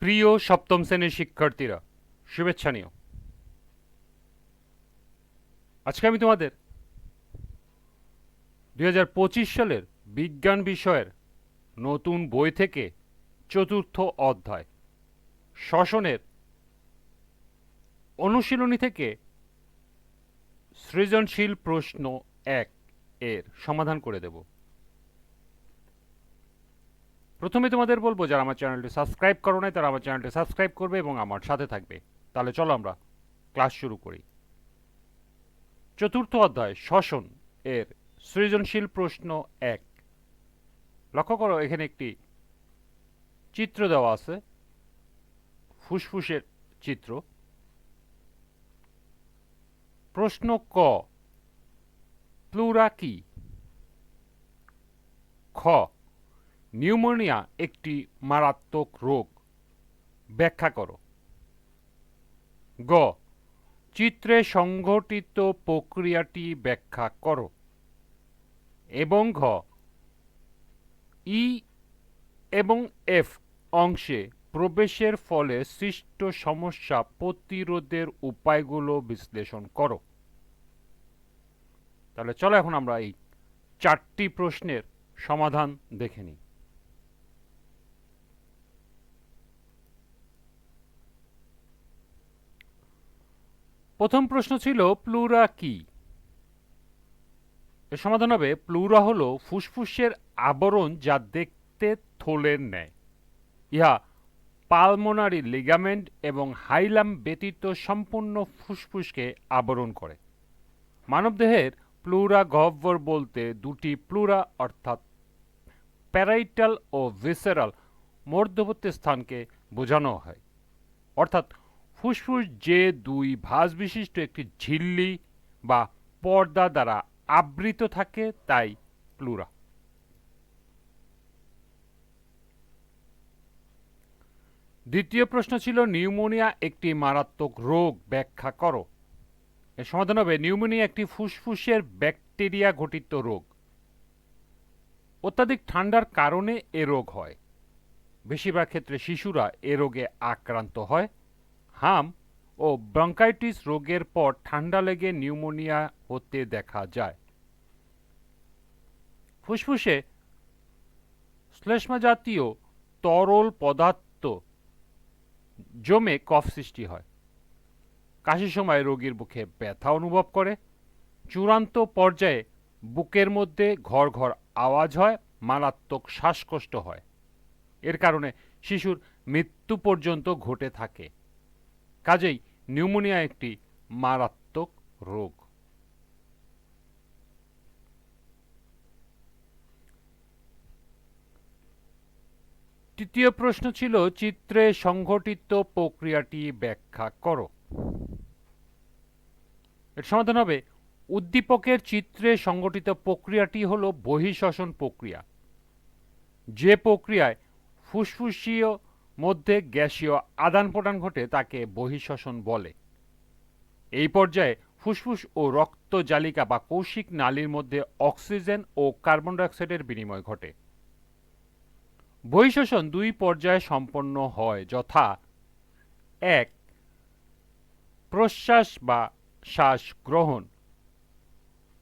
প্রিয় সপ্তম শ্রেণীর শিক্ষার্থীরা, শুভেচ্ছা নিও। আজকে আমি তোমাদের 2025 সালের বিজ্ঞান বিষয়ের নতুন বই থেকে চতুর্থ অধ্যায় শ্বসনের অনুশীলনী থেকে সৃজনশীল প্রশ্ন 1 এর সমাধান করে দেব। প্রথমে তোমাদের বলবো, যারা আমার চ্যানেলটি সাবস্ক্রাইব করো নাই তারা আমার চ্যানেলটি সাবস্ক্রাইব করবে এবং আমার সাথে থাকবে। তাহলে চলো আমরা ক্লাস শুরু করি। চতুর্থ অধ্যায় শ্বসন এর সৃজনশীল প্রশ্ন 1। লক্ষ্য করো, এখানে একটি চিত্র দেওয়া আছে, ফুসফুসের চিত্র। প্রশ্ন ক, প্লুরা কি? খ, নিউমোনিয়া একটি মারাত্মক রোগ, ব্যাখ্যা করো। গ, চিত্রে সংঘটিত প্রক্রিয়াটি ব্যাখ্যা করো। এবং ঘ, ই এবং এফ অংশে প্রবেশের ফলে সৃষ্ট সমস্যা প্রতিরোধের উপায়গুলো বিশ্লেষণ করো। তাহলে চলো এখন আমরা এই 4টি প্রশ্নের সমাধান দেখে নিই। প্রথম প্রশ্ন ছিল প্লুরা কি? এর সমাধান হবে, প্লুরা হলো ফুসফুসের আবরণ যা দেখতে থলের ন্যায়। ইহা পালমোনারি লিগামেন্ট এবং হাইলাম ব্যতীত সম্পূর্ণ ফুসফুসকে আবরণ করে। মানবদেহের প্লুরা গহ্বর বলতে দুটি প্লুরা অর্থাৎ প্যারাইটাল ও ভিসেরাল মধ্যবর্তী স্থানকে বোঝানো হয়। অর্থাৎ ফুসফুস যে দুই ভাঁজ বিশিষ্ট একটি ঝিল্লি বা পর্দা দ্বারা আবৃত থাকে তাই প্লুরা। দ্বিতীয় প্রশ্ন ছিল নিউমোনিয়া একটি মারাত্মক রোগ, ব্যাখ্যা করো। এর সমাধান হবে, নিউমোনিয়া একটি ফুসফুসের ব্যাকটেরিয়া ঘটিত রোগ। অত্যাধিক ঠান্ডার কারণে এ রোগ হয়। বেশিরভাগ ক্ষেত্রে শিশুরা এ রোগে আক্রান্ত হয়। হাম ও ব্রঙ্কাইটিস রোগের পর ঠান্ডা লেগে নিউমোনিয়া হতে দেখা যায়। ফুসফুসে শ্লেষ্মা জাতীয় তরল পদার্থ জমে কফ সৃষ্টি হয়। কাশির সময় রোগীর বুকে ব্যথা অনুভব করে। চূড়ান্ত পর্যায়ে বুকের মধ্যে ঘর ঘর আওয়াজ হয়, মারাত্মক শ্বাসকষ্ট হয়। এর কারণে শিশুর মৃত্যু পর্যন্ত ঘটে থাকে। কাজেই নিউমোনিয়া একটি মারাত্মক রোগ। তৃতীয় প্রশ্ন ছিল চিত্রে সংঘটিত প্রক্রিয়াটি ব্যাখ্যা করো। এর সমাধান হবে, উদ্দীপকের চিত্রে সংঘটিত প্রক্রিয়াটি হল বহিঃশ্বসন প্রক্রিয়া। যে প্রক্রিয়ায় ফুসফুসীয় মধ্যে গ্যাসীয় আদান প্রদান ঘটে তাকে বহিঃশ্বসন বলে। এই পর্যায়ে ফুসফুস ও রক্ত জালিকা বা কৌশিক নালীর মধ্যে অক্সিজেন ও কার্বন ডাইঅক্সাইডের বিনিময় ঘটে। বহিঃশ্বসন দুই পর্যায়ে সম্পন্ন হয়, যথা 1. প্রশ্বাস বা শ্বাস গ্রহণ।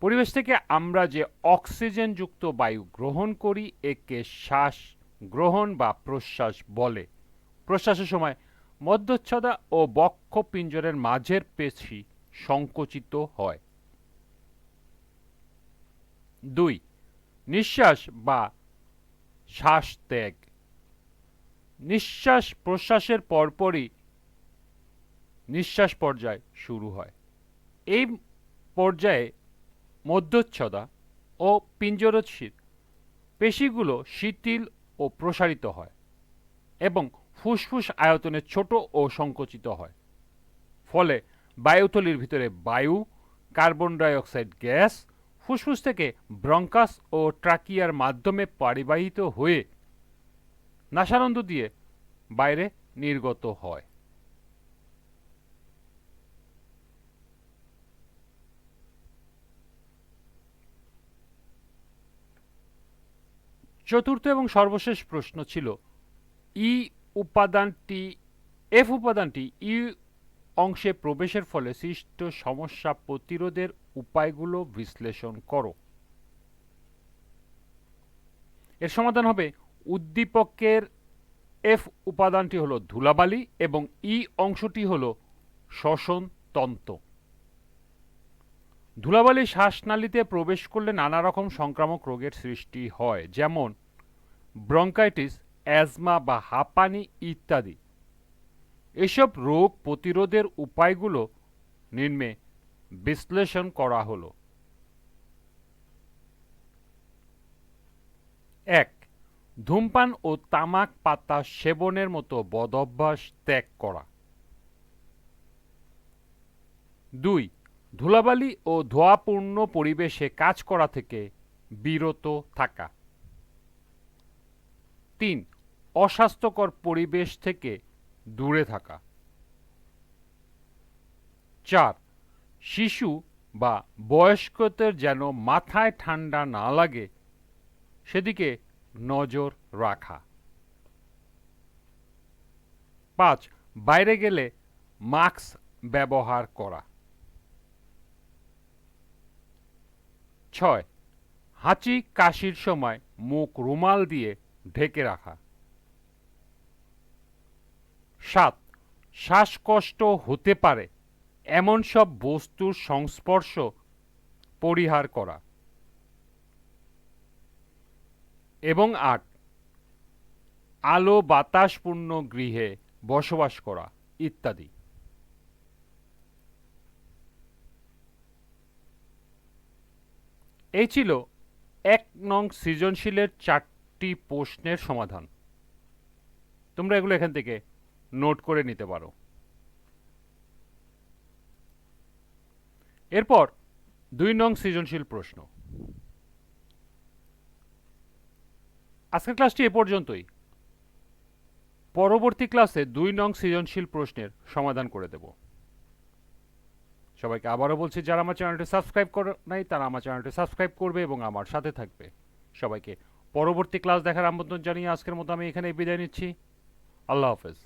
পরিবেশ থেকে আমরা যে অক্সিজেনযুক্ত বায়ু গ্রহণ করি একে শ্বাস গ্রহণ বা প্রশ্বাস বলে। প্রশ্বাসের সময় মধ্যচ্ছদা ও বক্ষ পিঞ্জরের মাঝের পেশি সংকুচিত হয়। 2. নিঃশ্বাস বা শ্বাস ত্যাগ। নিঃশ্বাস প্রশ্বাসের পরপরই নিঃশ্বাস পর্যায় শুরু হয়। এই পর্যায়ে মধ্যচ্ছদা ও পিঞ্জরশীর পেশিগুলো শিথিল ও প্রসারিত হয় এবং ফুসফুস আয়তনে ছোট ও সংকুচিত হয়। ফলে বায়ুথলির ভিতরে বায়ু, কার্বন ডাইঅক্সাইড গ্যাস ফুসফুস থেকে ব্রঙ্কাস ও ট্রাকিয়ার মাধ্যমে পরিবাহিত হয়ে নাসারন্ধ্র দিয়ে বাইরে নির্গত হয়। চতুর্থ এবং সর্বশেষ প্রশ্ন ছিল ই উপাদানটি এফ উপাদানটি ই অংশে প্রবেশের ফলে সৃষ্ট সমস্যা প্রতিরোধের উপায়গুলো বিশ্লেষণ করো। এর সমাধান হবে উদ্দীপকের এফ উপাদানটি হলো ধুলাবালি এবং ই অংশটি হলো শ্বসন তন্ত্র। ধুলাবালি শ্বাসনালীতে প্রবেশ করলে নানা রকম সংক্রামক রোগের সৃষ্টি হয়, যেমন ব্রঙ্কাইটিস, অ্যাজমা বা হাঁপানি ইত্যাদি। এসব রোগ প্রতিরোধের উপায়গুলো নিম্নে বিশ্লেষণ করা হলো। 1. ধূমপান ও তামাক পাতা সেবনের মতো বদঅভ্যাস ত্যাগ করা। 2. ধুলাবালি ও ধোঁয়াপূর্ণ পরিবেশে কাজ করা থেকে বিরত থাকা। 3. অস্বাস্থ্যকর পরিবেশ থেকে দূরে থাকা। 4. শিশু বা বয়স্কদের যেন মাথায় ঠান্ডা না লাগে সেদিকে নজর রাখা। 5. বাইরে গেলে মাস্ক ব্যবহার করা। 6. হাঁচি কাশির সময় মুখ রুমাল দিয়ে ঢেকে রাখা। 7. শ্বাসকষ্ট হতে পারে এমন সব বস্তুর সংস্পর্শ পরিহার করা। এবং 8. আলো বাতাসপূর্ণ গৃহে বসবাস করা ইত্যাদি। এই ছিল 1 নং সৃজনশীলের 4টি প্রশ্নের সমাধান। তোমরা এগুলো এখান থেকে নোট করে নিতে পারো। এরপর 2 নং সৃজনশীল প্রশ্ন। আজকের ক্লাসটি এ পর্যন্তই। পরবর্তী ক্লাসে 2 নং সৃজনশীল প্রশ্নের সমাধান করে দেব। সবাইকে আবারও বলছি, যারা আমার চ্যানেলটি সাবস্ক্রাইব করে নাই তারা আমার চ্যানেলটি সাবস্ক্রাইব করবে এবং আমার সাথে থাকবে। সবাইকে পরবর্তী ক্লাস দেখার আমন্ত্রণ জানিয়ে আজকের মতো আমি এখানে বিদায় নিচ্ছি। আল্লাহ হাফেজ।